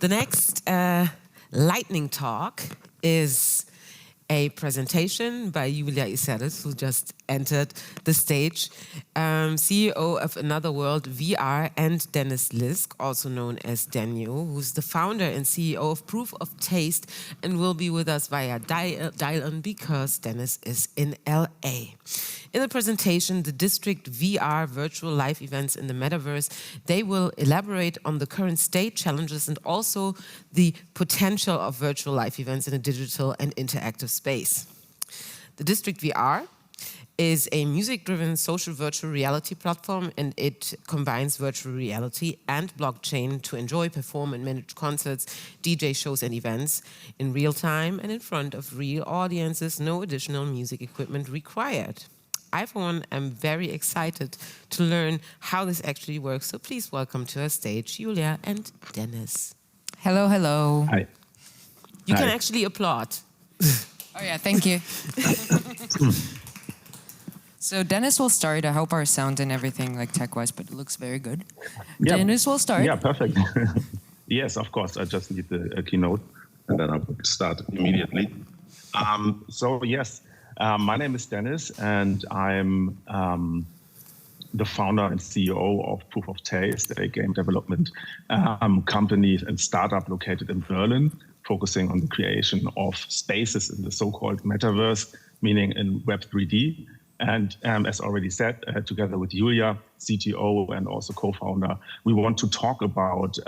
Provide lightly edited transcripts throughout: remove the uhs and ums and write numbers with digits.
The next lightning talk is a presentation by Ioulia Isserlis, who just entered the stage, CEO of Another World VR, and Dennis Lisk, also known as Daniel, who's the founder and CEO of Proof of Taste and will be with us via dial-in because Dennis is in LA. In the presentation, the District VR virtual live events in the Metaverse, they will elaborate on the current state challenges and also the potential of virtual live events in a digital and interactive space. The District VR is a music-driven social virtual reality platform, and it combines virtual reality and blockchain to enjoy, perform, and manage concerts, DJ shows, and events in real time and in front of real audiences. No additional music equipment required. I, for one, am very excited to learn how this actually works. So please welcome to our stage, Ioulia and Dennis. Hello, hello. Hi. You can actually applaud. Oh yeah, thank you. So Dennis will start. I hope our sound and everything, like tech-wise, but it looks very good. Yeah. Dennis will start. Yeah, perfect. Yes, of course. I just need the keynote, and then I'll start immediately. My name is Dennis, and I'm the founder and CEO of Proof of Taste, a game development company and startup located in Berlin, focusing on the creation of spaces in the so-called Metaverse, meaning in Web 3D. And as already said, together with Ioulia, CTO and also co-founder, we want to talk about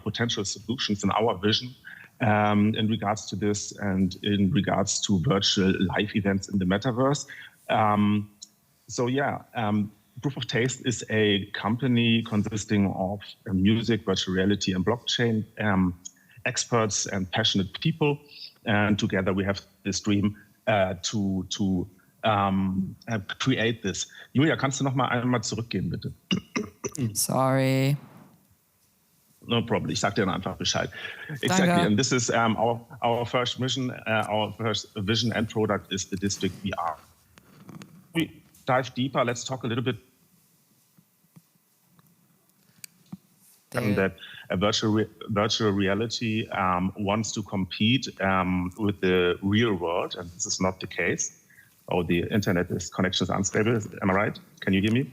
potential solutions in our vision in regards to this and in regards to virtual live events in the Metaverse. Proof of Taste is a company consisting of music, virtual reality, and blockchain experts and passionate people. And together we have this dream to create this. Ioulia, kannst du noch mal einmal zurückgehen, bitte? Sorry. No problem. Ich sag dir dann einfach Bescheid. Exactly. Danke. And this is our first mission. Our first vision and product is the District VR. We dive deeper. Let's talk a little bit that a virtual reality wants to compete with the real world, and this is not the case. Oh, the internet connection is unstable. Am I right? Can you hear me?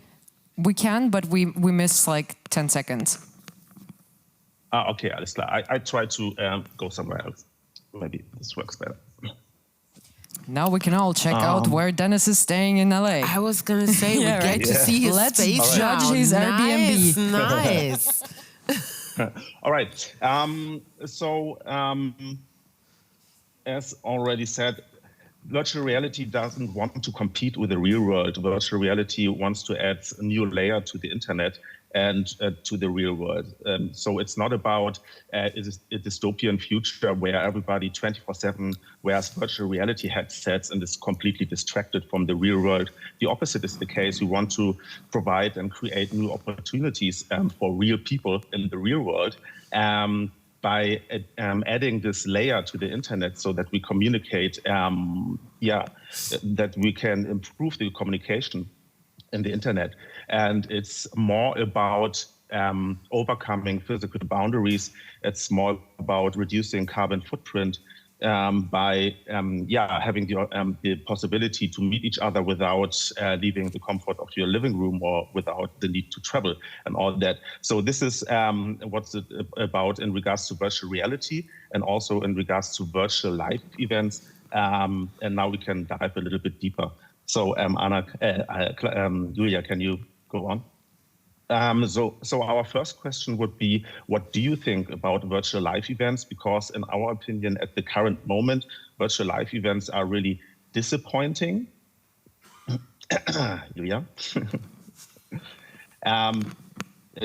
We can, but we missed like 10 seconds. Okay, alles klar. I try to go somewhere else. Maybe this works better. Now we can all check out where Dennis is staying in LA. I was going to say, we get to see his space. Let's judge his Airbnb. Nice. All right. As already said, virtual reality doesn't want to compete with the real world. Virtual reality wants to add a new layer to the internet and to the real world. So it's not about a dystopian future where everybody 24/7 wears virtual reality headsets and is completely distracted from the real world. The opposite is the case. We want to provide and create new opportunities for real people in the real world by adding this layer to the internet so that we communicate, that we can improve the communication in the internet. And it's more about overcoming physical boundaries. It's more about reducing carbon footprint by having the possibility to meet each other without leaving the comfort of your living room or without the need to travel and all that. So this is what's it about in regards to virtual reality and also in regards to virtual live events. And now we can dive a little bit deeper. So Ioulia, can you go on? So our first question would be, what do you think about virtual live events? Because in our opinion, at the current moment, virtual live events are really disappointing. Ioulia?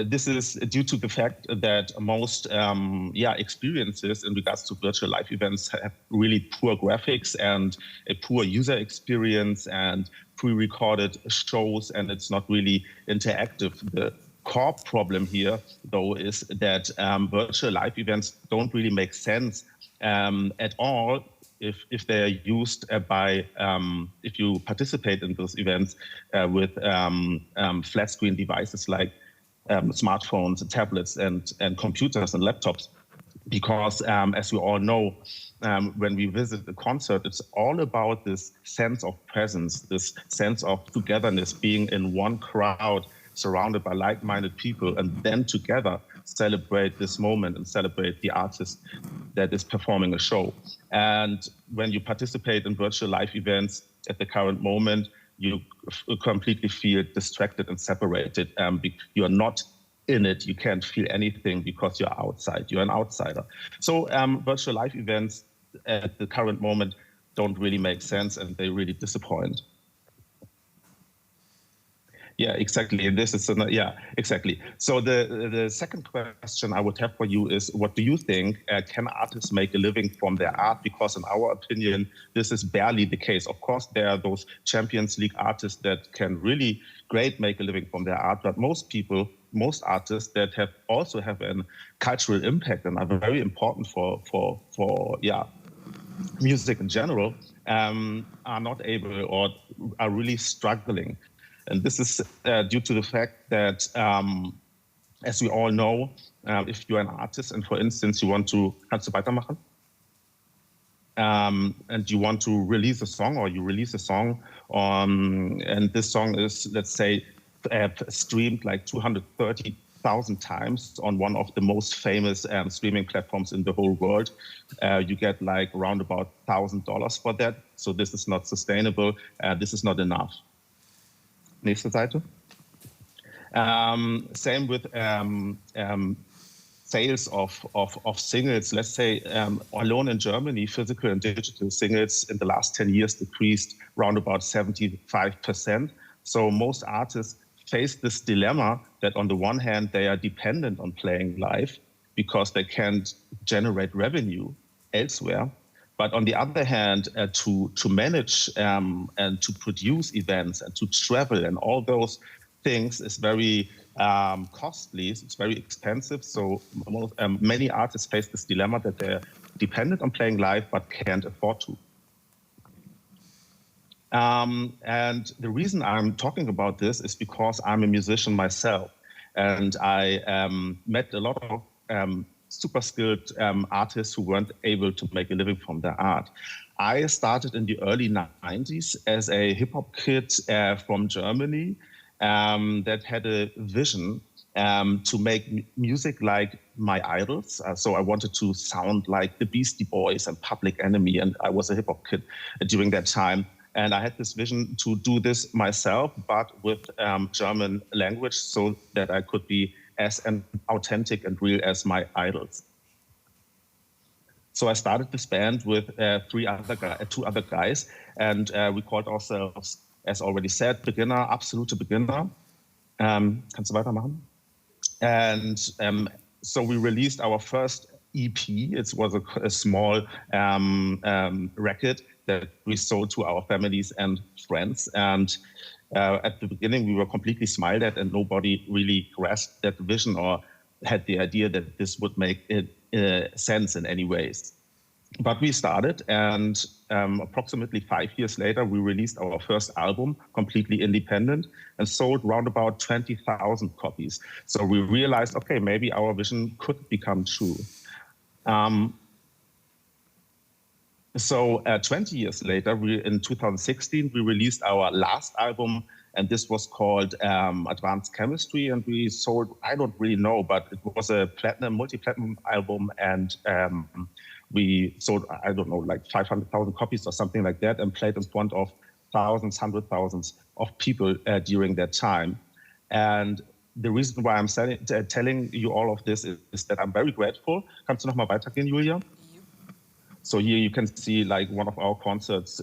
This is due to the fact that most experiences in regards to virtual live events have really poor graphics and a poor user experience and pre-recorded shows, and it's not really interactive. The core problem here, though, is that virtual live events don't really make sense at all if they're used if you participate in those events with flat screen devices like smartphones, tablets, and computers and laptops. because as we all know, when we visit a concert, it's all about this sense of presence, this sense of togetherness, being in one crowd, surrounded by like-minded people, and then together celebrate this moment and celebrate the artist that is performing a show. And when you participate in virtual live events at the current moment, you completely feel distracted and separated. You are not in it, you can't feel anything because you're outside, you're an outsider. So virtual live events at the current moment don't really make sense, and they really disappoint. Yeah, exactly. And this is exactly. So the second question I would have for you is, what do you think? Can artists make a living from their art? Because in our opinion, this is barely the case. Of course, there are those Champions League artists that can really great make a living from their art, but most artists that have a cultural impact and are very important for music in general, are not able or are really struggling. And this is due to the fact that, as we all know, if you're an artist and, for instance, you want to, kannst du weitermachen? And you want to release a song, or you release a song, and this song is, let's say, streamed like 230,000 times on one of the most famous streaming platforms in the whole world. You get like around about $1,000 for that. So this is not sustainable. This is not enough. Nächste Seite. Same with sales of singles. Let's say alone in Germany, physical and digital singles in the last 10 years decreased around about 75%. So most artists face this dilemma that on the one hand, they are dependent on playing live because they can't generate revenue elsewhere. But on the other hand, to manage and to produce events and to travel and all those things is very costly. It's very expensive. So many artists face this dilemma that they're dependent on playing live but can't afford to. And the reason I'm talking about this is because I'm a musician myself, and I met a lot of super skilled artists who weren't able to make a living from their art. I started in the early 90s as a hip hop kid from Germany that had a vision to make music like my idols. So I wanted to sound like the Beastie Boys and Public Enemy, and I was a hip hop kid during that time. And I had this vision to do this myself, but with German language, so that I could be as authentic and real as my idols. So I started this band with two other guys, and we called ourselves, as already said, Beginner, Absolute Beginner. Kannst du weitermachen? And so we released our first EP. It was a small record that we sold to our families and friends. And at the beginning, we were completely smiled at, and nobody really grasped that vision or had the idea that this would make sense in any ways. But we started, and approximately 5 years later, we released our first album, completely independent, and sold around about 20,000 copies. So we realized, okay, maybe our vision could become true. So 20 years later, in 2016, we released our last album, and this was called Advanced Chemistry, and we sold, I don't really know, but it was a multi-platinum album, and we sold, I don't know, like 500,000 copies or something like that, and played in front of thousands, hundred thousands of people during that time. And the reason why I'm telling you all of this is that I'm very grateful. Kannst du noch mal weitergehen, Ioulia? So here you can see like one of our concerts,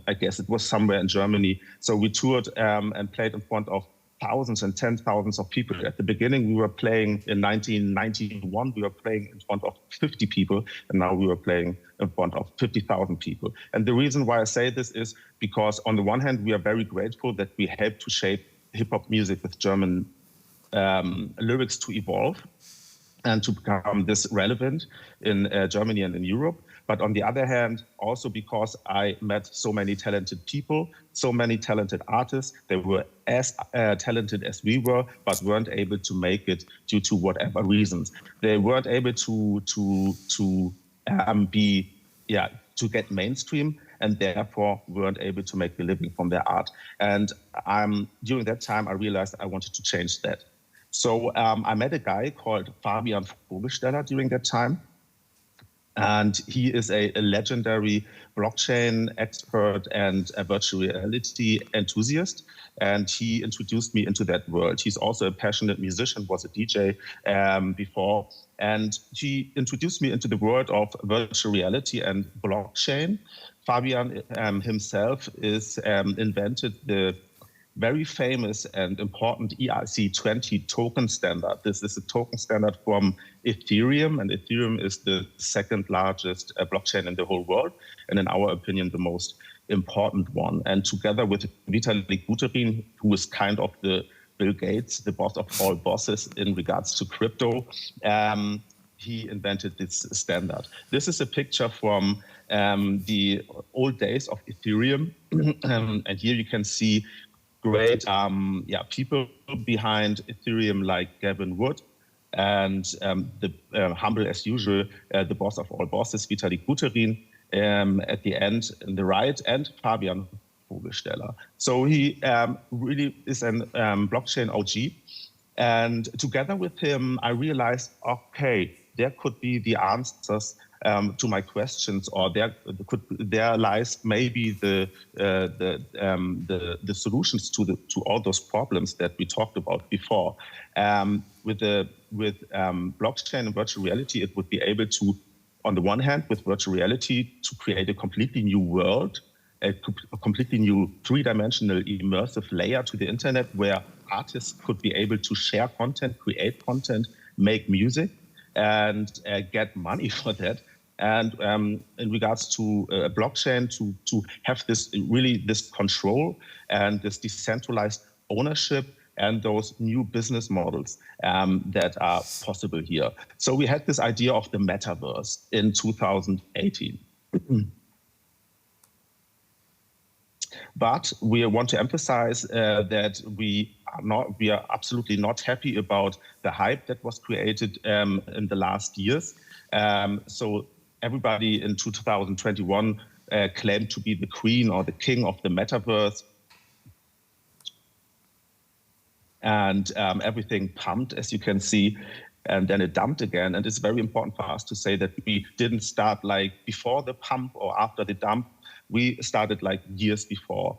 I guess it was somewhere in Germany. So we toured and played in front of thousands and 10,000s of people. At the beginning, we were playing in 1991, we were playing in front of 50 people, and now we were playing in front of 50,000 people. And the reason why I say this is because on the one hand, we are very grateful that we helped to shape hip-hop music with German lyrics to evolve and to become this relevant in Germany and in Europe. But on the other hand, also because I met so many talented people, so many talented artists, they were as talented as we were, but weren't able to make it due to whatever reasons. They weren't able to get mainstream, and therefore weren't able to make a living from their art. And during that time, I realized I wanted to change that. So I met a guy called Fabian Vogelsteller during that time. And he is a legendary blockchain expert and a virtual reality enthusiast. And he introduced me into that world. He's also a passionate musician, was a DJ before. And he introduced me into the world of virtual reality and blockchain. Fabian himself invented the very famous and important ERC20 token standard. This is a token standard from Ethereum, and Ethereum is the second largest blockchain in the whole world, and in our opinion, the most important one. And together with Vitalik Buterin, who is kind of the Bill Gates, the boss of all bosses in regards to crypto, he invented this standard. This is a picture from the old days of Ethereum, and here you can see great people behind Ethereum like Gavin Wood and the humble as usual, the boss of all bosses, Vitalik Buterin at the end, in the right, and Fabian Vogelsteller. So he really is an blockchain OG. And together with him, I realized, okay, there could be the answers to my questions, or there lies maybe the solutions to all those problems that we talked about before. With blockchain and virtual reality, it would be able to, on the one hand, with virtual reality, to create a completely new world, a completely new three-dimensional immersive layer to the internet, where artists could be able to share content, create content, make music, and get money for that. And in regards to blockchain, to have this control and this decentralized ownership and those new business models that are possible here. So we had this idea of the Metaverse in 2018. But we want to emphasize that we are absolutely not happy about the hype that was created in the last years. So everybody in 2021 claimed to be the queen or the king of the Metaverse. And everything pumped, as you can see, and then it dumped again. And it's very important for us to say that we didn't start like before the pump or after the dump. We started like years before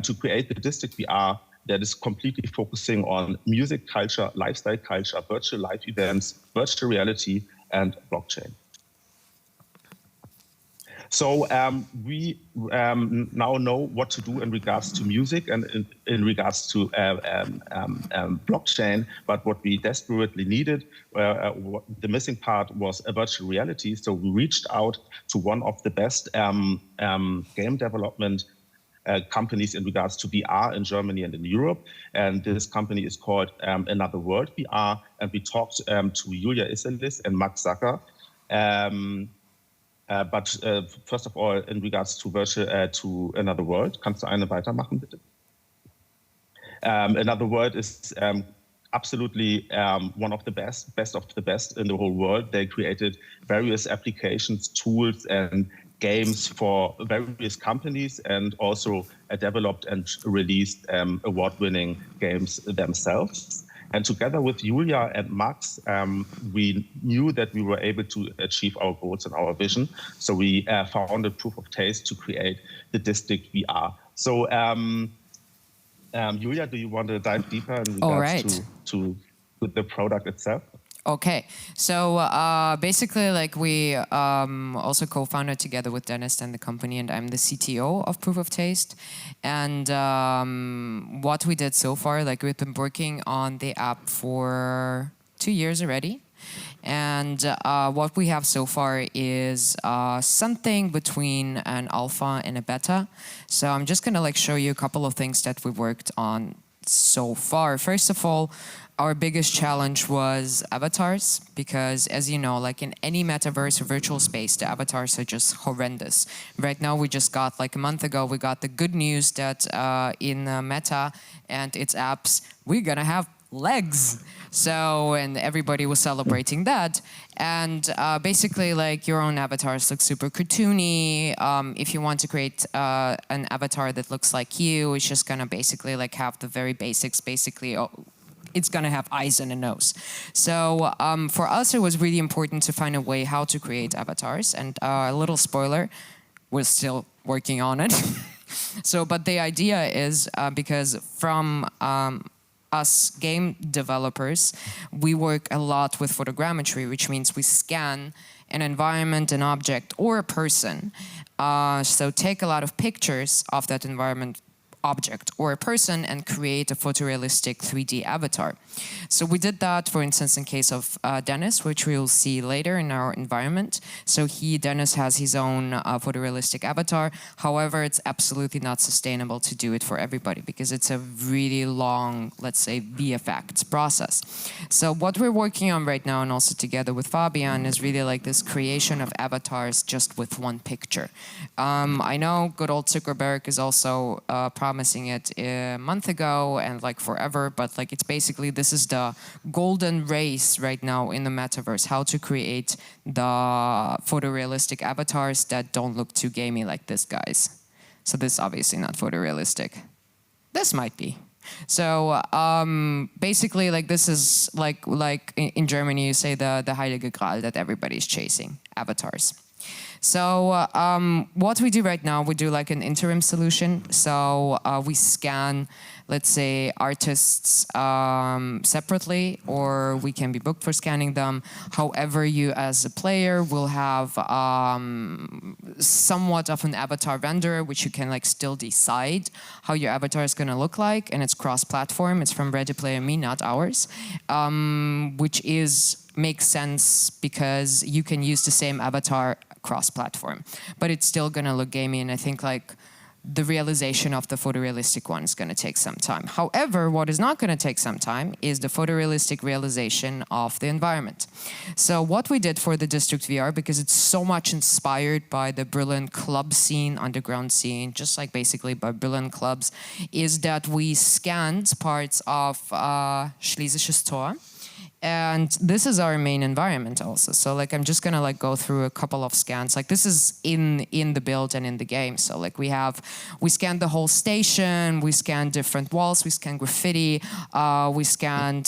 to create the district VR that is completely focusing on music culture, lifestyle culture, virtual live events, virtual reality, and blockchain. So we now know what to do in regards to music and in regards to blockchain, but what we desperately needed, the missing part was a virtual reality. So we reached out to one of the best game development companies in regards to VR in Germany and in Europe. And this company is called Another World VR. And we talked to Ioulia Isserlis and Max Zucker. But first of all, in regards to to Another World, kannst du eine weitermachen, bitte? Another World is absolutely one of the best of the best in the whole world. They created various applications, tools, and games for various companies, and also developed and released award-winning games themselves. And together with Ioulia and Max, we knew that we were able to achieve our goals and our vision. So we founded Proof of Taste to create the District VR. So Ioulia, do you want to dive deeper in regards to the product itself? Okay, so basically, like we also co-founded together with Dennis and the company, and I'm the CTO of Proof of Taste. And what we did so far, like we've been working on the app for 2 years already. And what we have so far is something between an alpha and a beta. So I'm just gonna like show you a couple of things that we worked on so far. First of all, our biggest challenge was avatars, because as you know, like in any metaverse or virtual space, the avatars are just horrendous. Right now, we just got, like a month ago, we got the good news that in Meta and its apps, we're gonna have legs. So, and everybody was celebrating that. And basically, like, your own avatars look super cartoony. If you want to create an avatar that looks like you, it's just gonna basically like have the very basics, basically. It's gonna have eyes and a nose. So for us, it was really important to find a way how to create avatars. And a little spoiler, we're still working on it. So, but the idea is because from us game developers, we work a lot with photogrammetry, which means we scan an environment, an object, or a person. So take a lot of pictures of that environment, object, or a person and create a photorealistic 3D avatar. So we did that, for instance, in case of Dennis, which we'll see later in our environment. So Dennis has his own photorealistic avatar. However, it's absolutely not sustainable to do it for everybody because it's a really long, let's say, VFX process. So what we're working on right now, and also together with Fabian, is really like this creation of avatars just with one picture. I know good old Zuckerberg is also promising it a month ago and like forever, but like it's basically, this is the golden race right now in the metaverse, how to create the photorealistic avatars that don't look too gamey like this, guys. So this is obviously not photorealistic. This might be. So basically, like this is like in Germany you say the Heilige Graal that everybody's chasing, avatars. So what we do right now, we do like an interim solution. So we scan, let's say, artists separately, or we can be booked for scanning them. However, you as a player will have somewhat of an avatar renderer, which you can like still decide how your avatar is going to look like, and it's cross-platform. It's from Ready Player Me, not ours, which makes sense because you can use the same avatar cross-platform, but it's still going to look gamey, and I think like the realization of the photorealistic one is going to take some time. However, what is not going to take some time is the photorealistic realization of the environment. So what we did for the District VR, because it's so much inspired by the Berlin club scene, underground scene, just like basically by Berlin clubs, is that we scanned parts of Schlesisches Tor. And this is our main environment also. So like I'm just gonna like go through a couple of scans. Like this is in the build and in the game. So like we scanned the whole station, we scanned different walls, we scanned graffiti, we scanned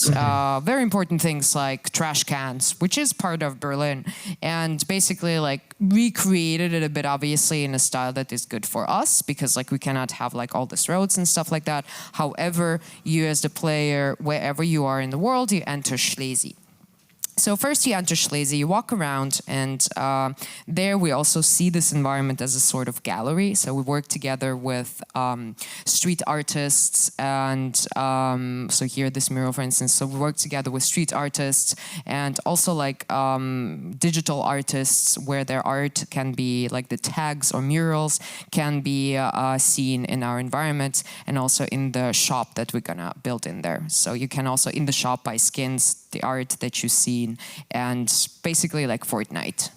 very important things like trash cans, which is part of Berlin. And basically like recreated it a bit obviously in a style that is good for us, because like we cannot have like all these roads and stuff like that. However, you as the player, wherever you are in the world, you enter Schlesien. So first you enter Schlesien, you walk around, and there we also see this environment as a sort of gallery. So we work together with street artists, and so here this mural, for instance. So we work together with street artists and also like digital artists, where their art can be like the tags or murals can be seen in our environment, and also in the shop that we're gonna build in there. So you can also in the shop buy skins, the art that you see, and basically like Fortnite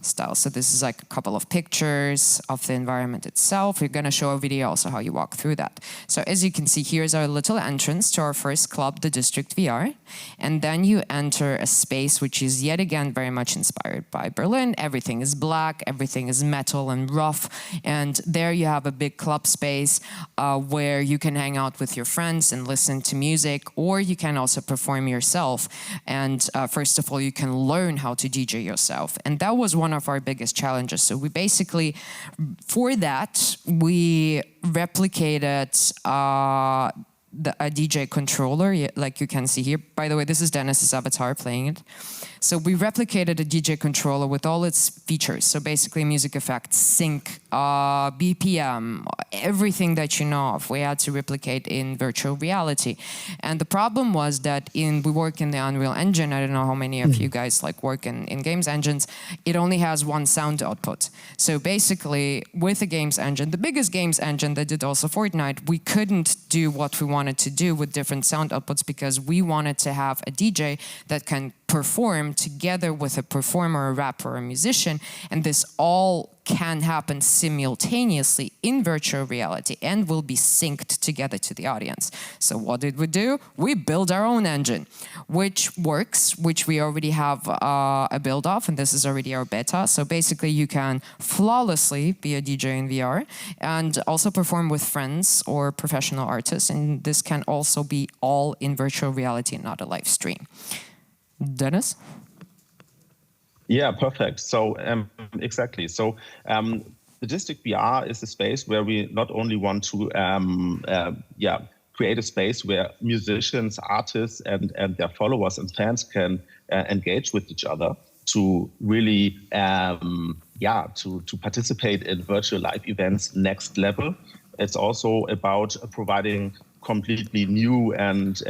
style. So this is like a couple of pictures of the environment itself. We're going to show a video also how you walk through that. So as you can see, here's our little entrance to our first club, the District VR. And then you enter a space which is yet again very much inspired by Berlin. Everything is black, everything is metal and rough. And there you have a big club space where you can hang out with your friends and listen to music, or you can also perform yourself. And first of all, you can learn how to DJ yourself. And that was one of our biggest challenges. So we basically, for that, we replicated a DJ controller, like you can see here. By the way, this is Dennis's avatar playing it. So we replicated a DJ controller with all its features. So basically music effects, sync, BPM, everything that you know of, we had to replicate in virtual reality. And the problem was that we work in the Unreal Engine. I don't know how many of you guys like work in games engines. It only has one sound output. So basically, with a games engine, the biggest games engine that did also Fortnite, we couldn't do what we wanted to do with different sound outputs because we wanted to have a DJ that can perform together with a performer, a rapper, a musician, and this all can happen simultaneously in virtual reality and will be synced together to the audience. So what did we do? We built our own engine, which works, which we already have a build of, and this is already our beta. So basically you can flawlessly be a DJ in VR and also perform with friends or professional artists, and this can also be all in virtual reality, not a live stream. Dennis? Yeah, perfect. So exactly. So the District VR is a space where we not only want to create a space where musicians, artists, and their followers and fans can engage with each other to really to participate in virtual live events next level. It's also about providing completely new and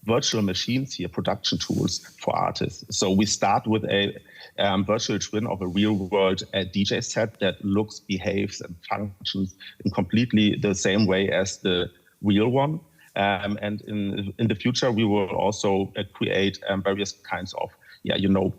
virtual machines here, production tools for artists. So we start with a virtual twin of a real-world DJ set that looks, behaves, and functions in completely the same way as the real one. And in the future, we will also create various kinds of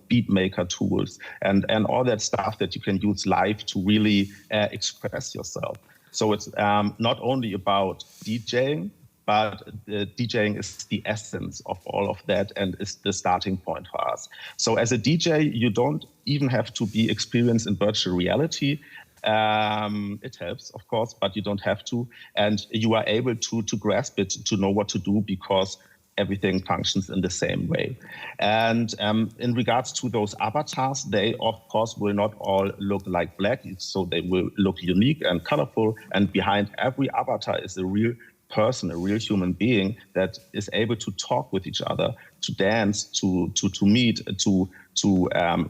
beat maker tools and all that stuff that you can use live to really express yourself. So it's not only about DJing, but DJing is the essence of all of that and is the starting point for us. So as a DJ, you don't even have to be experienced in virtual reality. It helps, of course, but you don't have to. And you are able to grasp it, to know what to do, because everything functions in the same way. And in regards to those avatars, they, of course, will not all look like black. So they will look unique and colorful. And behind every avatar is a real person, a real human being that is able to talk with each other, to dance, to meet, to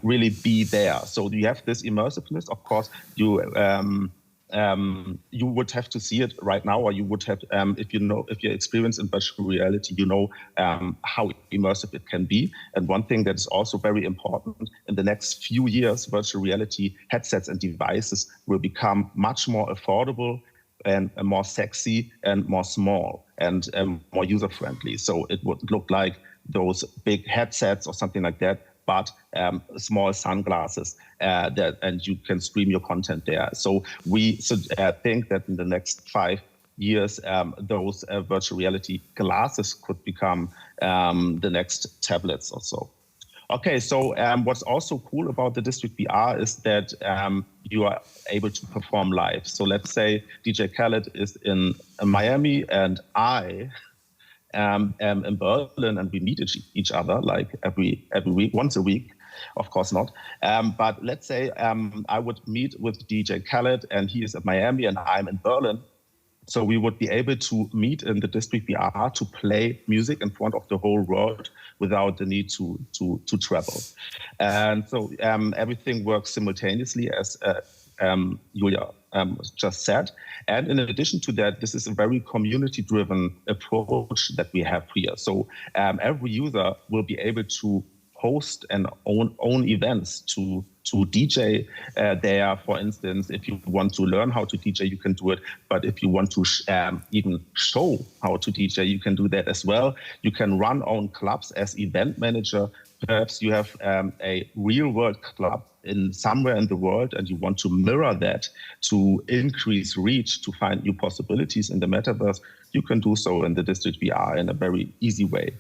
really be there. So you have this immersiveness. Of course, you would have to see it right now, or you would have, if you're experienced in virtual reality, how immersive it can be. And one thing that is also very important, in the next few years, virtual reality headsets and devices will become much more affordable and more sexy and more small and more user-friendly. So it would look like those big headsets or something like that, but small sunglasses and you can stream your content there. So we think that in the next 5 years, those virtual reality glasses could become the next tablets or so. Okay, so what's also cool about the District VR is that you are able to perform live. So let's say DJ Khaled is in Miami and I am in Berlin, and we meet each other like every week, once a week. Of course not. But let's say I would meet with DJ Khaled and he is in Miami and I'm in Berlin. So we would be able to meet in the District VR to play music in front of the whole world without the need to travel. And so everything works simultaneously, as Ioulia just said. And in addition to that, this is a very community-driven approach that we have here. So every user will be able to host and own events to DJ there. For instance, if you want to learn how to DJ, you can do it. But if you want to even show how to DJ, you can do that as well. You can run own clubs as event manager. Perhaps you have a real world club in somewhere in the world and you want to mirror that to increase reach, to find new possibilities in the metaverse. You can do so in the District VR in a very easy way.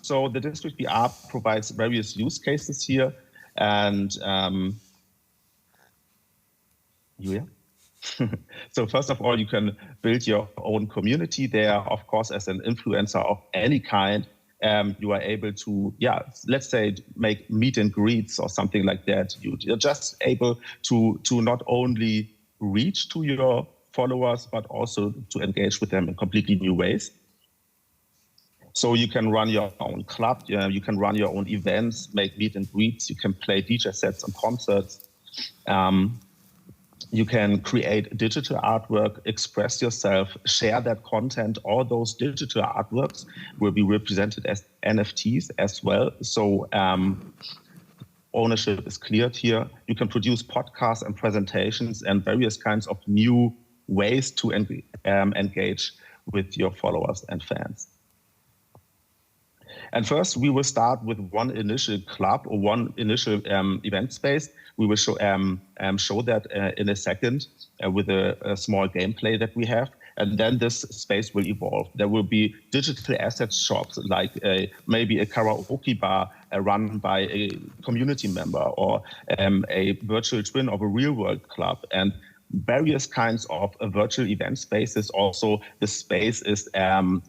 So the District VR provides various use cases here, and Ioulia? So first of all, you can build your own community there. Of course, as an influencer of any kind, you are able to, let's say, make meet and greets or something like that. You're just able to not only reach to your followers, but also to engage with them in completely new ways. So you can run your own club, you can run your own events, make meet and greets, you can play DJ sets and concerts. You can create digital artwork, express yourself, share that content. All those digital artworks will be represented as NFTs as well. So ownership is cleared here. You can produce podcasts and presentations and various kinds of new ways to engage with your followers and fans. And first, we will start with one initial club or one initial event space. We will show that in a second with a small gameplay that we have. And then this space will evolve. There will be digital asset shops, like maybe a karaoke bar run by a community member, or a virtual twin of a real world club, and various kinds of virtual event spaces. Also, the space is,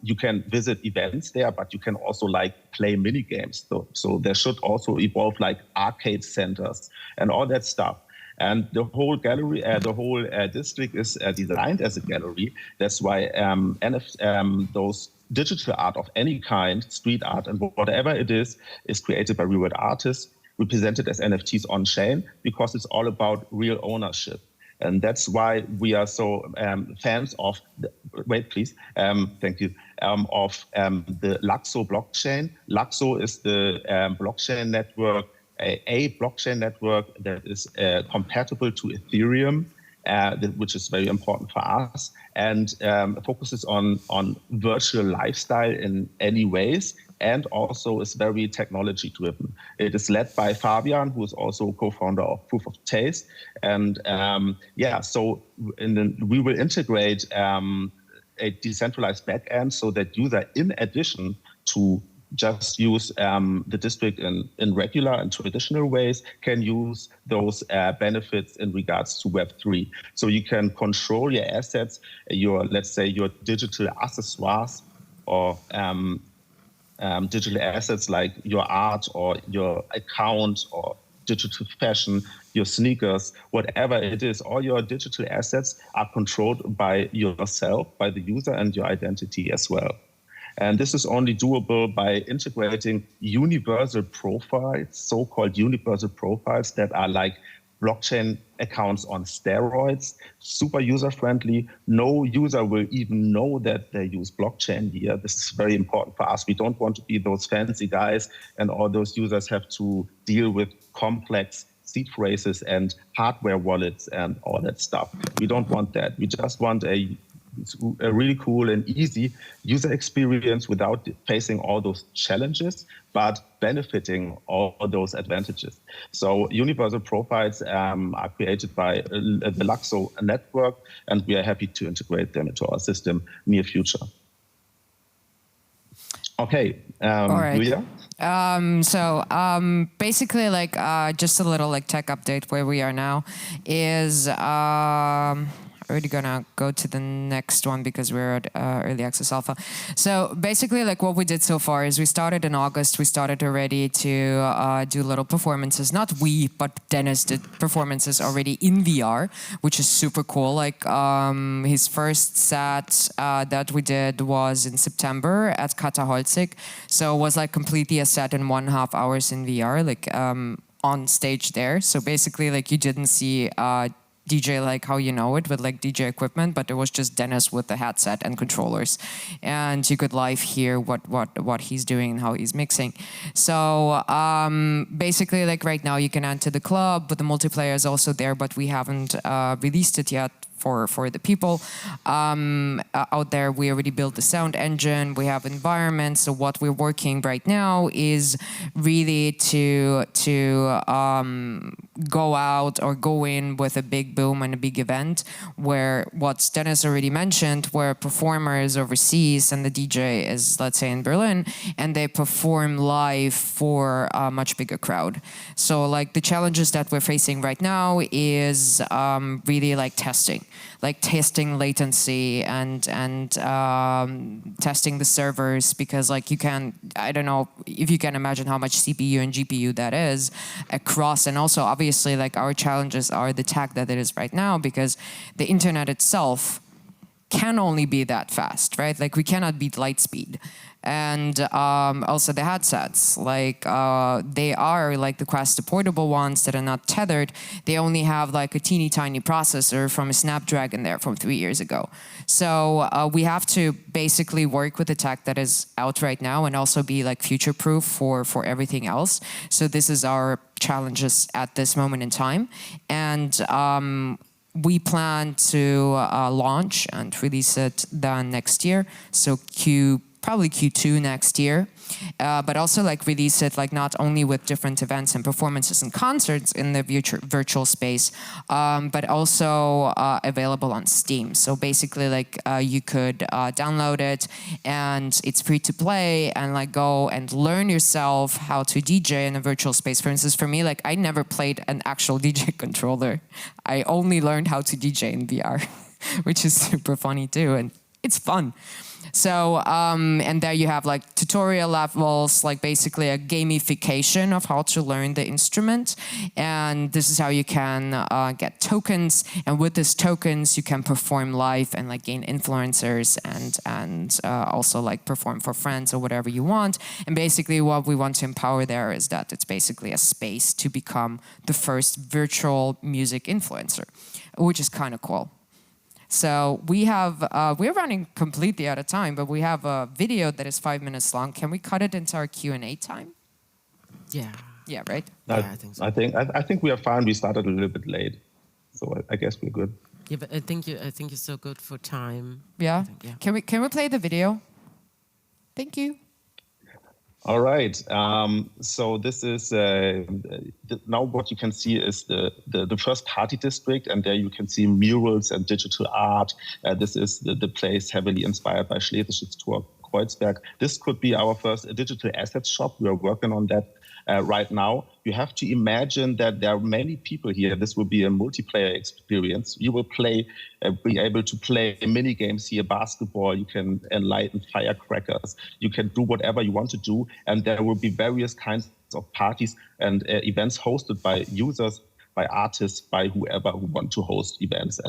you can visit events there, but you can also like play mini games. So there should also evolve like arcade centers and all that stuff. And the whole gallery, the whole district is designed as a gallery. That's why those digital art of any kind, street art and whatever it is created by real world artists, represented as NFTs on chain, because it's all about real ownership. And that's why we are so fans of, thank you, of the Laxo blockchain. Laxo is the blockchain network, a blockchain network that is compatible to Ethereum, which is very important for us, and focuses on virtual lifestyle in any ways, and also is very technology driven. It is led by Fabian, who is also co-founder of Proof of Taste. And so we will integrate a decentralized backend so that user, in addition to just use the district in regular and traditional ways, can use those benefits in regards to Web3. So you can control your assets, let's say your digital accessoires, or digital assets like your art or your account or digital fashion, your sneakers, whatever it is. All your digital assets are controlled by yourself, by the user, and your identity as well. And this is only doable by integrating universal profiles, so-called universal profiles that are like blockchain accounts on steroids, super user-friendly. No user will even know that they use blockchain here. This is very important for us. We don't want to be those fancy guys, and all those users have to deal with complex seed phrases and hardware wallets and all that stuff. We don't want that. We just want a really cool and easy user experience without facing all those challenges, but benefiting all those advantages. So universal profiles are created by the Laxo network, and we are happy to integrate them into our system near future. Okay, all right. Ioulia? Basically, like just a little like tech update where we are now is already gonna go to the next one because we're at early access alpha. So basically, like what we did so far is we started in August. We started already to do little performances. Not we, but Dennis did performances already in VR, which is super cool. Like his first set that we did was in September at Kataholzig. So it was like completely a set in 1.5 hours in VR, like on stage there. So basically, like you didn't see DJ like how you know it with like DJ equipment, but it was just Dennis with the headset and controllers, and you could live hear what he's doing and how he's mixing. So basically, like right now you can enter the club, but the multiplayer is also there, but we haven't released it yet for the people out there. We already built the sound engine, we have environments. So what we're working right now is really to go out or go in with a big boom and a big event where what Dennis already mentioned, where a performer is overseas and the DJ is, let's say, in Berlin, and they perform live for a much bigger crowd. So like the challenges that we're facing right now is really like testing latency and testing the servers, because like you can, I don't know if you can imagine how much CPU and GPU that is across. And also obviously like our challenges are the tech that it is right now, because the internet itself can only be that fast, right? Like we cannot beat light speed. And also the headsets, like they are like the Quest, the portable ones that are not tethered. They only have like a teeny tiny processor from a Snapdragon there from 3 years ago. So we have to basically work with the tech that is out right now and also be like future proof for everything else. So this is our challenges at this moment in time. And we plan to launch and release it then next year. So probably Q2 next year, but also like release it like not only with different events and performances and concerts in the virtual space, but also available on Steam. So basically like you could download it and it's free to play and like go and learn yourself how to DJ in a virtual space. For instance, for me, like I never played an actual DJ controller. I only learned how to DJ in VR, which is super funny too, and it's fun. So, and there you have like tutorial levels, like basically a gamification of how to learn the instrument. And this is how you can get tokens. And with these tokens, you can perform live and like gain influencers and also like perform for friends or whatever you want. And basically what we want to empower there is that it's basically a space to become the first virtual music influencer, which is kind of cool. So we're running completely out of time, but we have a video that is 5 minutes long. Can we cut it into our Q&A time? Yeah. Yeah, right? I think so. I think we are fine. We started a little bit late, so I guess we're good. Yeah, but I think you're so good for time. Yeah. Yeah. Can we play the video? Thank you. All right. So this is now what you can see is the first party district, and there you can see murals and digital art. This is the place heavily inspired by Schlesisches Tor, Kreuzberg. This could be our first digital assets shop. We are working on that right now. You have to imagine that there are many people here. This will be a multiplayer experience. You will be able to play mini games here, basketball. You can enlighten firecrackers. You can do whatever you want to do. And there will be various kinds of parties and events hosted by users, by artists, by whoever who want to host events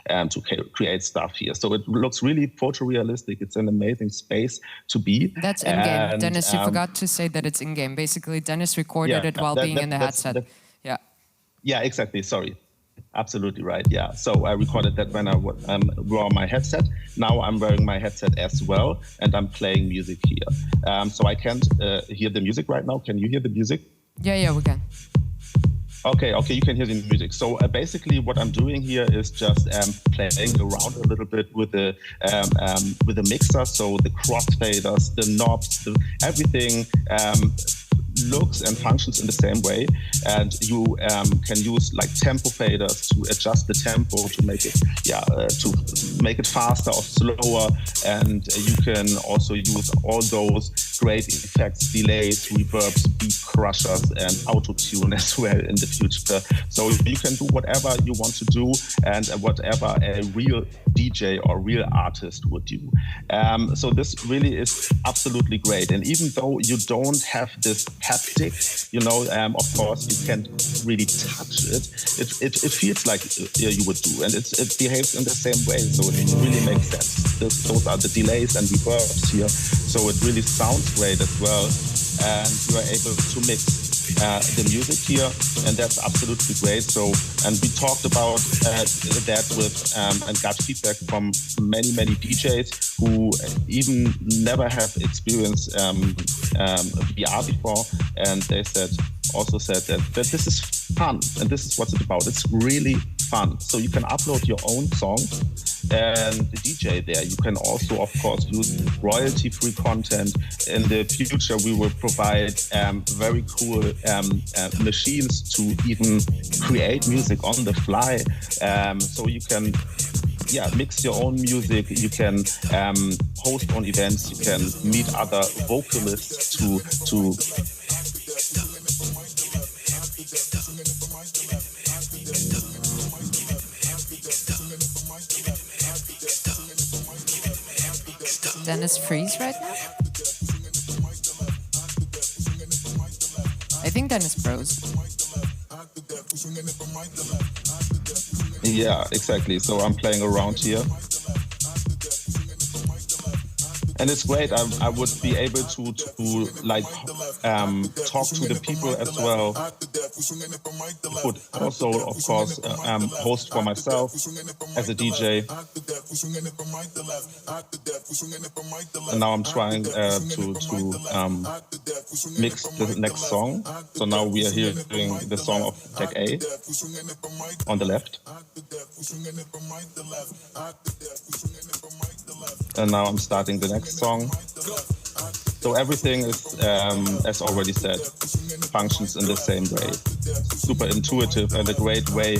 and to create stuff here. So it looks really photorealistic. It's an amazing space to be. That's in-game. Dennis, you forgot to say that it's in-game. Basically, Dennis recorded it while being in the headset. Yeah, exactly. Sorry. Absolutely right. Yeah. So I recorded that when I wore my headset. Now I'm wearing my headset as well, and I'm playing music here. So I can't hear the music right now. Can you hear the music? Yeah, we can. Okay, you can hear the music. So basically, what I'm doing here is just playing around a little bit with the mixer. So the crossfaders, the knobs, everything looks and functions in the same way. And you can use like tempo faders to adjust the tempo to make it faster or slower. And you can also use all those great effects, delays, reverbs, beat crushers, and auto-tune as well in the future. So you can do whatever you want to do and whatever a real DJ or real artist would do. So this really is absolutely great. And even though you don't have this haptic, of course, you can't really touch it. It feels like you would do, and it behaves in the same way. So it really makes sense. Those are the delays and reverbs here. So it really sounds great as well. And you are able to mix the music here, and that's absolutely great. So, and we talked about that with and got feedback from many DJs who even never have experienced VR before, and they also said that this is fun, and this is what it's about. It's really fun. So you can upload your own songs and the DJ there. You can also, of course, use royalty-free content. In the future, we will provide very cool machines to even create music on the fly. So you can mix your own music. You can host on events. You can meet other vocalists to Dennis freeze right now? I think Dennis froze. Yeah, exactly. So I'm playing around here. And it's great. I would be able to like talk to the people as well. Could also, of course, host for myself as a DJ. And now I'm trying to mix the next song. So now we are hearing the song of track A on the left. And now I'm starting the next song. So everything is, as already said, functions in the same way. Super intuitive and a great way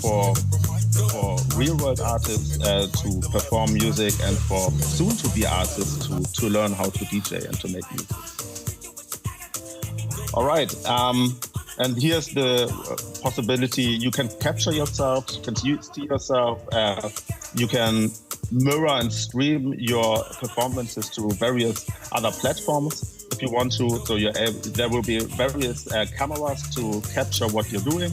for real-world artists to perform music and for soon-to-be artists to learn how to DJ and to make music. All right. And here's the possibility. You can capture yourself, you can see yourself, you can mirror and stream your performances to various other platforms if you want to. So there will be various cameras to capture what you're doing.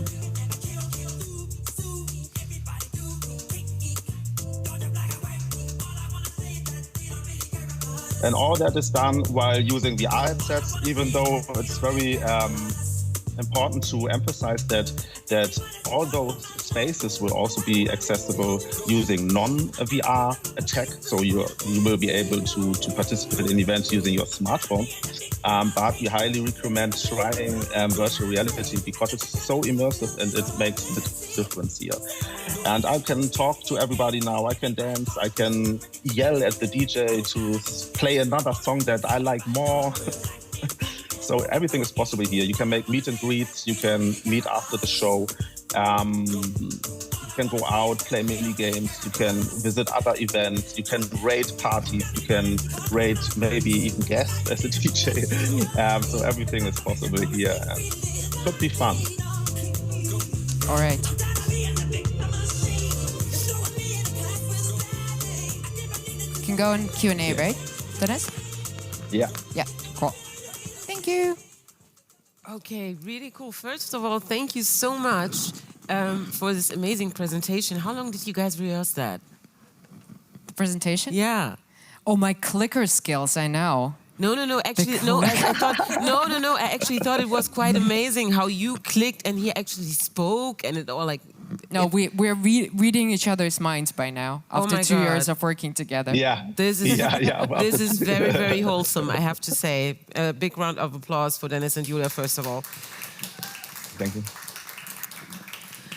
And all that is done while using VR headsets, even though it's very important to emphasize that all those spaces will also be accessible using non-VR tech. So you will be able to participate in events using your smartphone. But we highly recommend trying virtual reality because it's so immersive and it makes the difference here. And I can talk to everybody now. I can dance. I can yell at the DJ to play another song that I like more. So everything is possible here. You can make meet and greets. You can meet after the show. You can go out, play mini games. You can visit other events. You can rate parties. You can rate maybe even guests as a DJ. So everything is possible here. And it could be fun. All right. You can go in Q&A, right, Dennis? Yeah. Yeah, cool. Thank you. Okay, really cool. First of all, thank you so much for this amazing presentation. How long did you guys rehearse that? The presentation? Yeah. Oh, my clicker skills, I know. No. Actually, no. I thought no. I actually thought it was quite amazing how you clicked and he actually spoke and it all like. No, we're reading each other's minds by now after 2 years of working together. Yeah. This is well. This is very, very wholesome, I have to say. A big round of applause for Dennis and Ioulia, first of all. Thank you.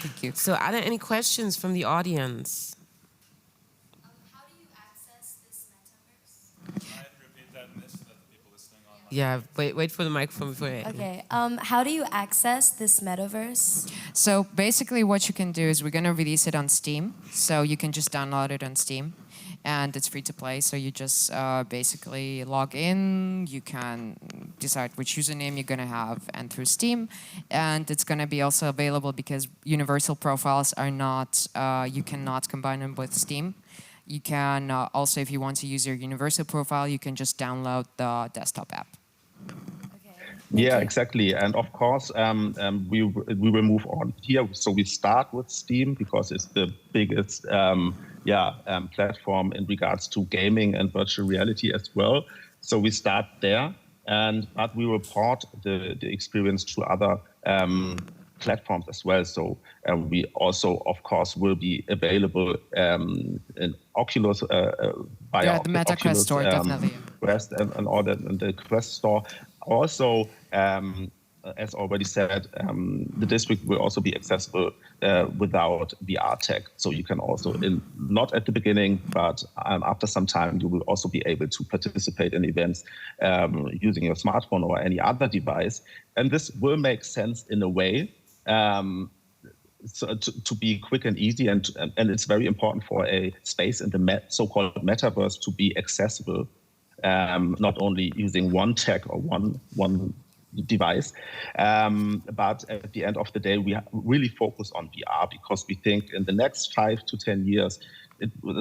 Thank you. So are there any questions from the audience? How do you access this metaverse? Can I repeat that, Miss, so that the people listening online? Yeah, wait for the microphone before you... Okay. How do you access this metaverse? So basically what you can do is we're going to release it on Steam. So you can just download it on Steam. And it's free to play. So you just basically log in. You can decide which username you're going to have and through Steam. And it's going to be also available because universal profiles are not, you cannot combine them with Steam. You can also, if you want to use your universal profile, you can just download the desktop app. Yeah, exactly. And of course, we will move on here. So we start with Steam because it's the biggest platform in regards to gaming and virtual reality as well. So we start there, but we will port the experience to other platforms as well. So we also, of course, will be available in Oculus via the Meta Quest store, definitely. Quest and all that, and the Quest store. Also, as already said, the district will also be accessible without VR tech. So you can also, not at the beginning, but after some time, you will also be able to participate in events using your smartphone or any other device. And this will make sense in a way to be quick and easy. And it's very important for a space in the so-called metaverse to be accessible. Not only using one tech or one device, but at the end of the day, we really focus on VR because we think in the next 5 to 10 years,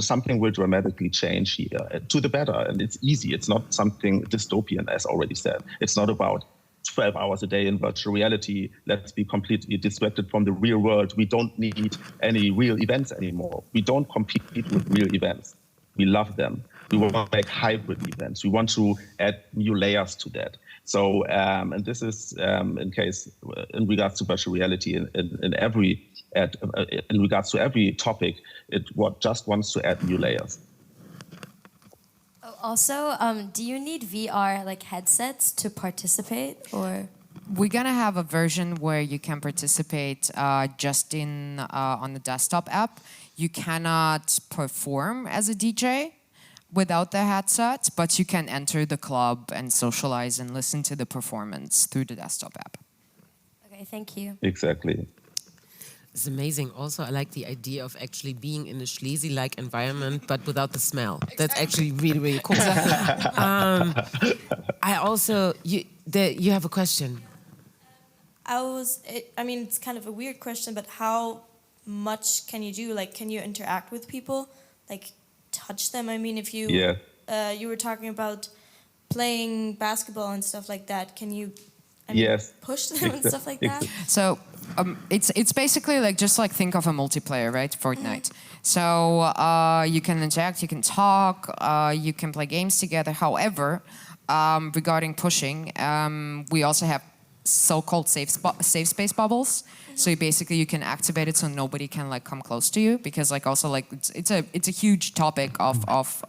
something will dramatically change here to the better. And it's easy. It's not something dystopian, as already said. It's not about 12 hours a day in virtual reality. Let's be completely distracted from the real world. We don't need any real events anymore. We don't compete with real events. We love them. We want to make hybrid events. We want to add new layers to that. So, and this is in regards to virtual reality in regards to every topic, it just wants to add new layers. Oh, also, do you need VR like headsets to participate, or? We're gonna have a version where you can participate just on the desktop app. You cannot perform as a DJ without the headset, but you can enter the club and socialize and listen to the performance through the desktop app. Okay, thank you. Exactly. It's amazing. Also, I like the idea of actually being in a Schlesi-like environment, but without the smell. That's actually really, really cool. I also, you have a question. I mean, it's kind of a weird question, but how much can you do? Like, can you interact with people? Like, touch them? I mean, if you you were talking about playing basketball and stuff like that, can you push them and stuff like that? So it's basically like just like think of a multiplayer, right? Fortnite. So you can interact, you can talk, you can play games together. However, regarding pushing, we also have so-called safe space bubbles. So you can activate it so nobody can like come close to you, because like also like it's a huge topic of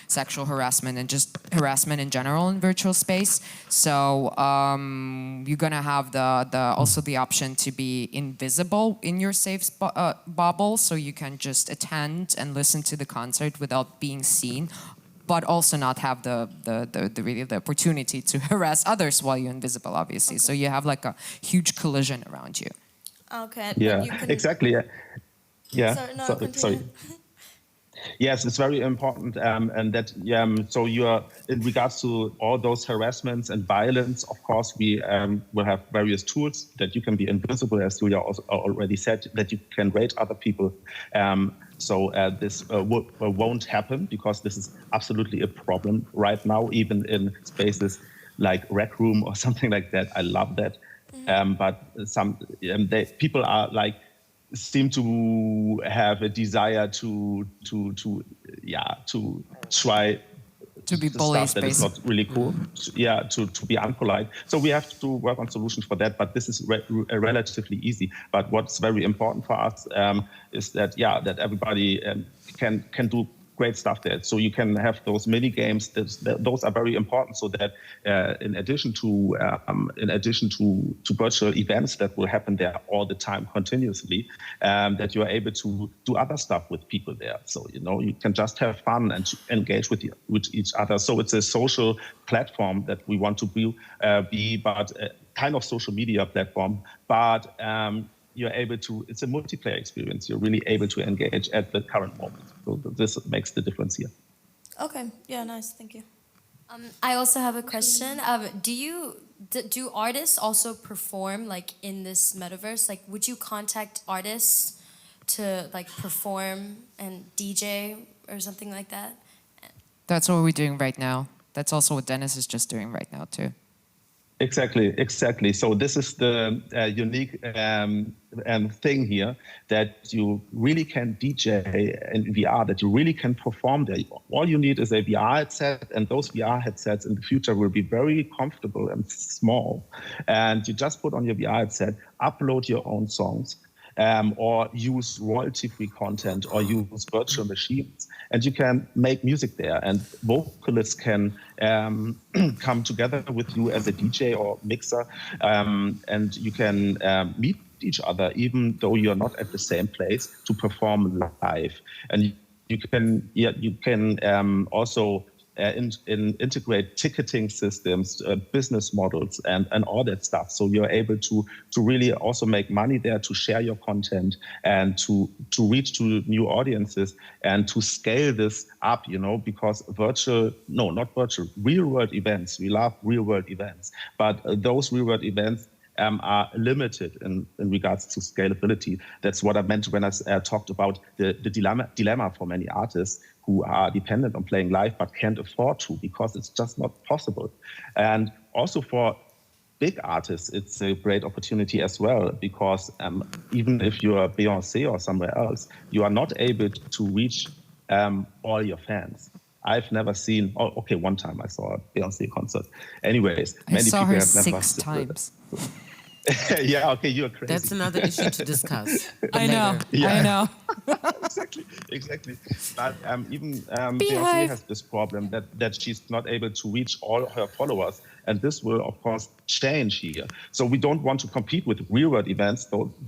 sexual harassment and just harassment in general in virtual space. So you're gonna have also the option to be invisible in your safe bubble, so you can just attend and listen to the concert without being seen, but also not have the opportunity to harass others while you're invisible, obviously. Okay. So you have like a huge collision around you. Okay. Yeah, exactly. Yeah. Sorry. Yes, it's very important, and that so you are in regards to all those harassments and violence. Of course, we will have various tools that you can be invisible, as Ioulia already said, that you can rate other people. So this won't happen, because this is absolutely a problem right now, even in spaces like Rec Room or something like that. I love that. But people are like seem to have a desire to try to be bullies, stuff that is not really cool. To be unpolite. So we have to work on solutions for that. But this is relatively easy. But what's very important for us is that that everybody can do great stuff there. So you can have those mini games. Those are very important, so that in addition to virtual events that will happen there all the time continuously, that you are able to do other stuff with people there. So you can just have fun and engage with each other. So it's a social platform that we want to be but a kind of social media platform, but you're able to, it's a multiplayer experience. You're really able to engage at the current moment. So this makes the difference here. Okay, yeah, nice, thank you. I also have a question. Do artists also perform like in this metaverse? Like, would you contact artists to like perform and DJ or something like that? That's what we're doing right now. That's also what Dennis is just doing right now too. Exactly. So this is the unique thing here, that you really can DJ in VR, that you really can perform there. All you need is a VR headset, and those VR headsets in the future will be very comfortable and small. And you just put on your VR headset, upload your own songs, or use royalty-free content, or use virtual machines. And you can make music there, and vocalists can come together with you as a DJ or mixer, and you can meet each other, even though you're not at the same place, to perform live. And you can also integrate ticketing systems, business models, and all that stuff. So you're able to really also make money there, to share your content, and to reach to new audiences, and to scale this up, because real world events, we love real world events, but those real world events are limited in regards to scalability. That's what I meant when I talked about the dilemma for many artists who are dependent on playing live but can't afford to, because it's just not possible. And also for big artists, it's a great opportunity as well, because even if you're Beyoncé or somewhere else, you are not able to reach all your fans. I've never seen. Oh, okay, one time I saw a Beyoncé concert. Anyways, I many saw people her have never 6 times. Yeah, okay, you're crazy. That's another issue to discuss. I know. Yeah. I know. exactly. But even Beehive. Beyoncé has this problem that she's not able to reach all her followers, and this will of course change here. So we don't want to compete with real-world events;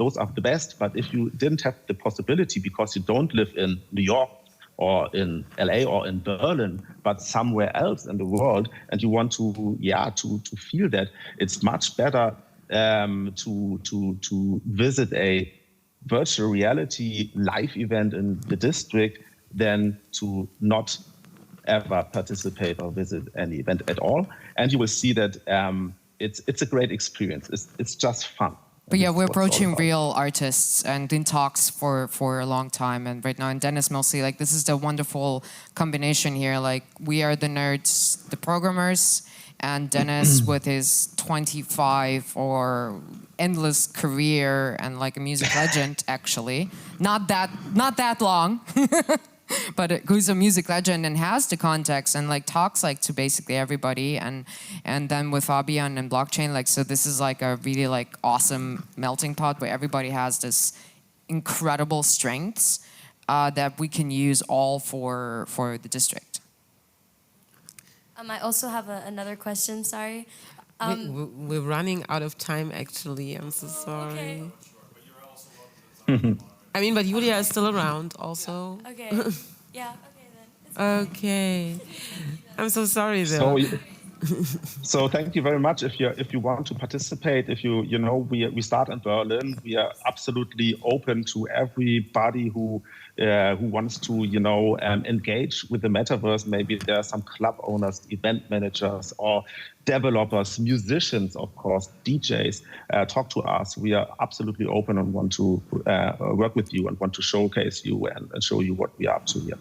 those are the best. But if you didn't have the possibility because you don't live in New York or in LA or in Berlin, but somewhere else in the world, and you want to feel that, it's much better to visit a virtual reality live event in the district than to not ever participate or visit any event at all. And you will see that it's a great experience. It's just fun. But yeah, we're approaching real artists and in talks for a long time. And right now, and Dennis mostly, like, this is the wonderful combination here. Like, we are the nerds, the programmers, and Dennis with his 25 or endless career and like a music legend, actually. Not that long. But who's a music legend and has the context and like talks like to basically everybody, and then with Fabian and blockchain, like, so this is like a really like awesome melting pot where everybody has this incredible strengths that we can use all for the district. I also have another question. Sorry. We're running out of time. Actually, I'm so sorry. Okay. I mean, but Ioulia is still around also. Okay. Yeah. Okay then. Okay. I'm so sorry though. So thank you very much. If you want to participate, we start in Berlin. We are absolutely open to everybody who wants to engage with the metaverse. Maybe there are some club owners, event managers, or developers, musicians, of course, DJs. Talk to us. We are absolutely open and want to work with you and want to showcase you and show you what we are up to here.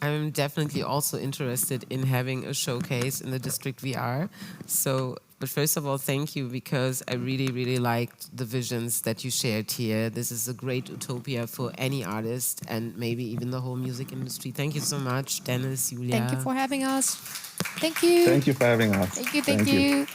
I'm definitely also interested in having a showcase in the district VR. So, but first of all, thank you, because I really, really liked the visions that you shared here. This is a great utopia for any artist and maybe even the whole music industry. Thank you so much, Dennis, Ioulia. Thank you for having us. Thank you. Thank you for having us. Thank you.